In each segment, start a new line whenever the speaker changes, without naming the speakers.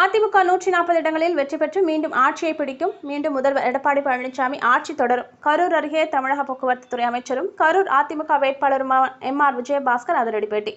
அதிமுக 140 இடங்களில் வெற்றி பெற்று மீண்டும் ஆட்சியை பிடிக்கும். மீண்டும் முதல்வர் எடப்பாடி பழனிசாமி ஆட்சி தொடரும். கரூர் அருகே தமிழக போக்குவரத்து துறை அமைச்சரும் கரூர் அதிமுக வேட்பாளருமான எம்.ஆர். விஜயபாஸ்கர் அதிரடி பேட்டி.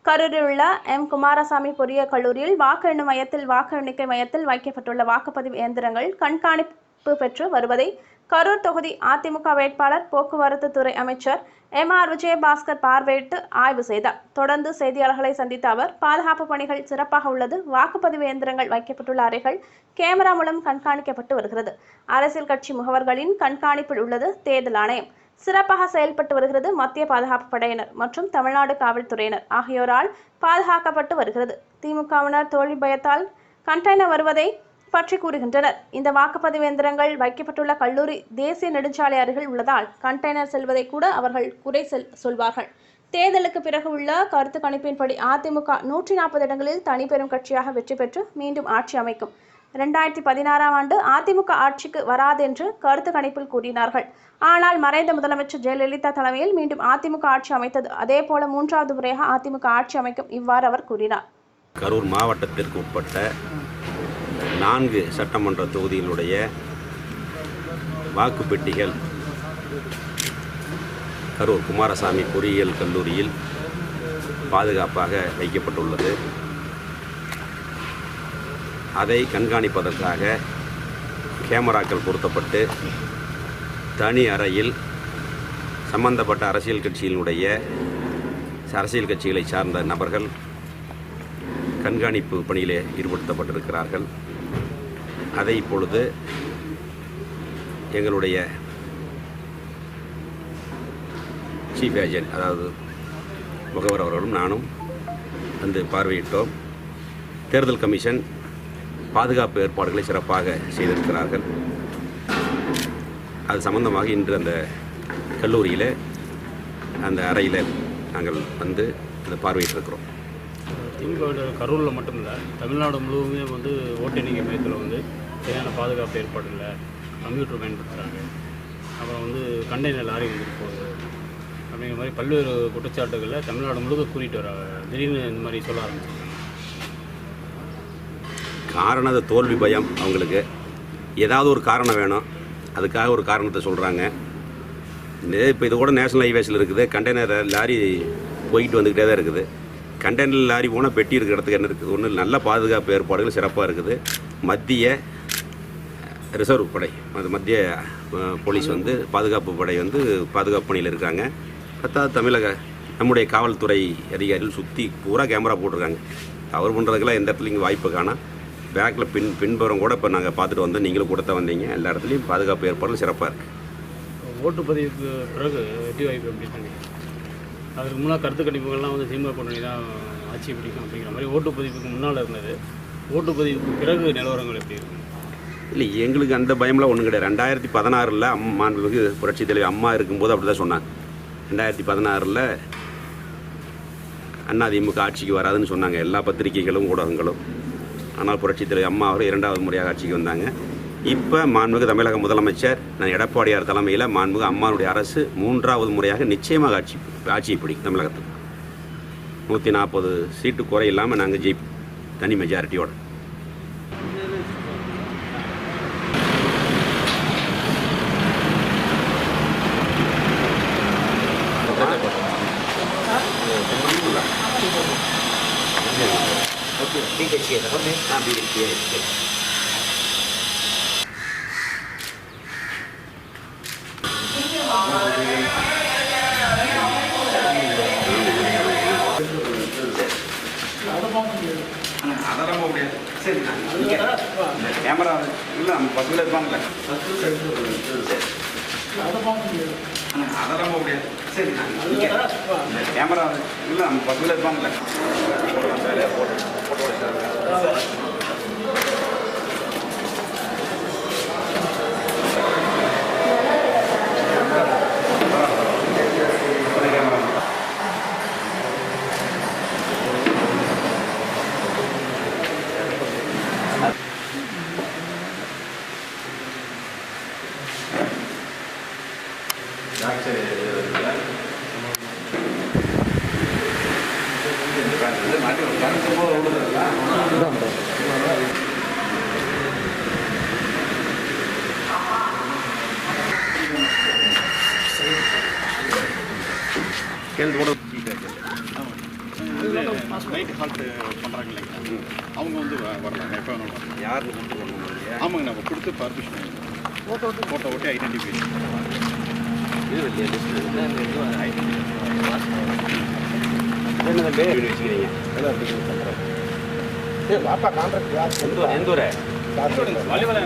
கரூரில் உள்ள எம். குமாரசாமி பொறியியல் கல்லூரியில் வாக்கு எண்ணும் மையத்தில் வாக்கு எண்ணிக்கை மையத்தில் வைக்கப்பட்டுள்ள வாக்குப்பதிவு இயந்திரங்கள் கண்காணிப்பு பெற்று வருவதை கரூர் தொகுதி அதிமுக வேட்பாளர் போக்குவரத்து துறை அமைச்சர் எம்.ஆர். விஜயபாஸ்கர் பார்வையிட்டு ஆய்வு செய்தார். தொடர்ந்து செய்தியாளர்களை சந்தித்த அவர், பாதுகாப்பு பணிகள் சிறப்பாக உள்ளது. வாக்குப்பதிவு இயந்திரங்கள் வைக்கப்பட்டுள்ள அறைகள் கேமரா மூலம் கண்காணிக்கப்பட்டு வருகிறது. அரசியல் கட்சி முகவர்களின் கண்காணிப்பில் உள்ளது. தேர்தல் ஆணையம் சிறப்பாக செயல்பட்டு வருகிறது. மத்திய பாதுகாப்பு படையினர் மற்றும் தமிழ்நாடு காவல்துறையினர் ஆகியோரால் பாதுகாக்கப்பட்டு வருகிறது. திமுகவினர் தோல்வி பயத்தால் கண்டெய்னர் வருவதை பற்றி கூறுகின்றனர். இந்த வாக்குப்பதிவு இயந்திரங்கள் வைக்கப்பட்டுள்ள கல்லூரி தேசிய நெடுஞ்சாலை அருகில் உள்ளதால் கண்டெய்னர் செல்வதை கூட அவர்கள் குறை சொல்வார்கள். தேர்தலுக்கு பிறகு உள்ள கருத்து கணிப்பின்படி அதிமுக 140 இடங்களில் தனிப்பெரும் கட்சியாக வெற்றி பெற்று மீண்டும் ஆட்சி அமைக்கும். 2016ஆம் ஆண்டு அதிமுக ஆட்சிக்கு வராது என்று கருத்து கணிப்பில் கூறினார்கள். ஆனால் மறைந்த முதலமைச்சர் ஜெயலலிதா தலைமையில் மீண்டும் அதிமுக ஆட்சி அமைத்தது. அதேபோல 3வது முறையாக அதிமுக ஆட்சி அமைக்கும். இவ்வாறு அவர் கூறினார்.
கரூர் மாவட்டத்திற்கு உட்பட்ட 4 சட்டமன்ற தொகுதிகளுடைய வாக்குப்பெட்டிகள் கரூர் குமாரசாமி பொறியியல் கல்லூரியில் பாதுகாப்பாக வைக்கப்பட்டுள்ளது. அதை கண்காணிப்பதற்காக கேமராக்கள் பொருத்தப்பட்டு தனி அறையில் சம்பந்தப்பட்ட அரசியல் கட்சிகளை சார்ந்த நபர்கள் கண்காணிப்பு பணியிலே ஈடுபடுத்தப்பட்டிருக்கிறார்கள். அதை இப்பொழுது எங்களுடைய சீஃப் ஏஜென்ட், அதாவது முகவர் அவர்களும் நானும் வந்து பார்வையிட்டோம். தேர்தல் கமிஷன் பாதுகாப்பு ஏற்பாடுகளை சிறப்பாக செய்திருக்கிறார்கள். அது சம்பந்தமாக இன்று அந்த கல்லூரியில் அந்த அறையில் நாங்கள் வந்து அதை பார்வையிட்டிருக்கிறோம்.
திமுக கரூரில் மட்டும் இல்லை, தமிழ்நாடு முழுவதுமே வந்து ஓட்டு எண்ணிக்கை மையத்தில் வந்து சரியான பாதுகாப்பு ஏற்பாடு இல்லை, கம்ப்யூட்டர் பயன்படுத்துகிறாங்க, அப்புறம் வந்து கண்டெய்னர் லாரி வந்துட்டு போகுது அப்படிங்கிற மாதிரி பல்வேறு குற்றச்சாட்டுகளில் தமிழ்நாடு முழுவதும் கூறிட்டு வராங்க. திடீர்னு இந்த மாதிரி சொல்ல ஆரம்பிச்சிருக்காங்க.
காரணம் அது தோல்வி பயம். அவங்களுக்கு ஏதாவது ஒரு காரணம் வேணும், அதுக்காக ஒரு காரணத்தை சொல்கிறாங்க. இப்போ இது கூட நேஷனல் ஹைவேஸில் இருக்குது, கண்டெய்னர் லாரி போய்கிட்டு வந்துக்கிட்டே தான் இருக்குது. கண்டெய்னர் லாரி போனால் பெட்டி இருக்கிற இடத்துக்கு என்ன இருக்குது? ஒன்று நல்ல பாதுகாப்பு ஏற்பாடுகள் சிறப்பாக இருக்குது. மத்திய ரிசர்வ் படை, மத்திய போலீஸ் வந்து பாதுகாப்பு படை வந்து பாதுகாப்பு பணியில் இருக்காங்க. தமிழக நம்முடைய காவல்துறை அதிகாரிகள் சுற்றி பூரா கேமரா போட்டிருக்காங்க. தவறு பண்ணுறதுக்கெல்லாம் எந்த இடத்துலையும் வாய்ப்பு காணா. பேக்கில் பின்புறம் கூட இப்போ நாங்கள் பார்த்துட்டு வந்தோம். நீங்களும் கூட தான் வந்தீங்க. எல்லா இடத்துலையும் பாதுகாப்பு ஏற்பாடுகள் சிறப்பாக இருக்குது.
ஓட்டுப்பதிவுக்கு பிறகு வெற்றி வாய்ப்பு எப்படி? அதுக்கு முன்னால் கருத்து கணிப்புகள்லாம் வந்து திமுக கூட்டணி தான் ஆட்சி பிடிக்கும் அப்படிங்கிற மாதிரி ஓட்டுப்பதிவுக்கு முன்னால் இருந்தது. ஓட்டுப்பதிவுக்கு பிறகு நிலவரங்கள் எப்படி இருக்கும்?
இல்லை, எங்களுக்கு அந்த பயம்லாம் ஒன்றும் கிடையாது. 2016 மாண்புமிகு புரட்சித் தலைவர் அம்மா இருக்கும்போது அப்படி தான் சொன்னாங்க. 2016 அதிமுக ஆட்சிக்கு வராதுன்னு சொன்னாங்க எல்லா பத்திரிகைகளும் ஊடகங்களும். ஆனால் புரட்சித் தலைவர் அம்மா அவர் 2வது முறையாக ஆட்சிக்கு வந்தாங்க. இப்போ மாண்புமிகு தமிழக முதலமைச்சர் எடப்பாடியார் தலைமையில் மாண்புமிகு அம்மாவுடைய அரசு 3வது முறையாக நிச்சயமாக ஆட்சியை பிடிக்கும். தமிழகத்தில் 140 சீட்டு குறை இல்லாமல் நாங்கள் ஜெயிப்போம், தனி மெஜாரிட்டியோட.
அதெல்லாம் முடியாது. சரி, கேமரா இல்லை, நம்ம பசங்களே இருப்பாங்களே. அதெல்லாம் முடியாது. சரி, கேமரா இல்லை, நம்ம பசங்களே இருப்பாங்களே. மாட்டி
கையெழுத்து போட
நைட்டு ஹால்ட்டு பண்ணுறாங்க இல்லைங்களா அவங்க வந்து வரலாங்க எப்போ வேணாலும் வரலாம்.
யாருக்கு கொடுத்து பண்ணணும்
ஆமாங்க நம்ம கொடுத்து பர்மிஷன் ஃபோட்டோ ஓட்டி ஐடென்டிஃபை
இது இல்லையா லிஸ்ட் பேர் வச்சுக்கிறீங்க எந்த ஊர்
வழிவலை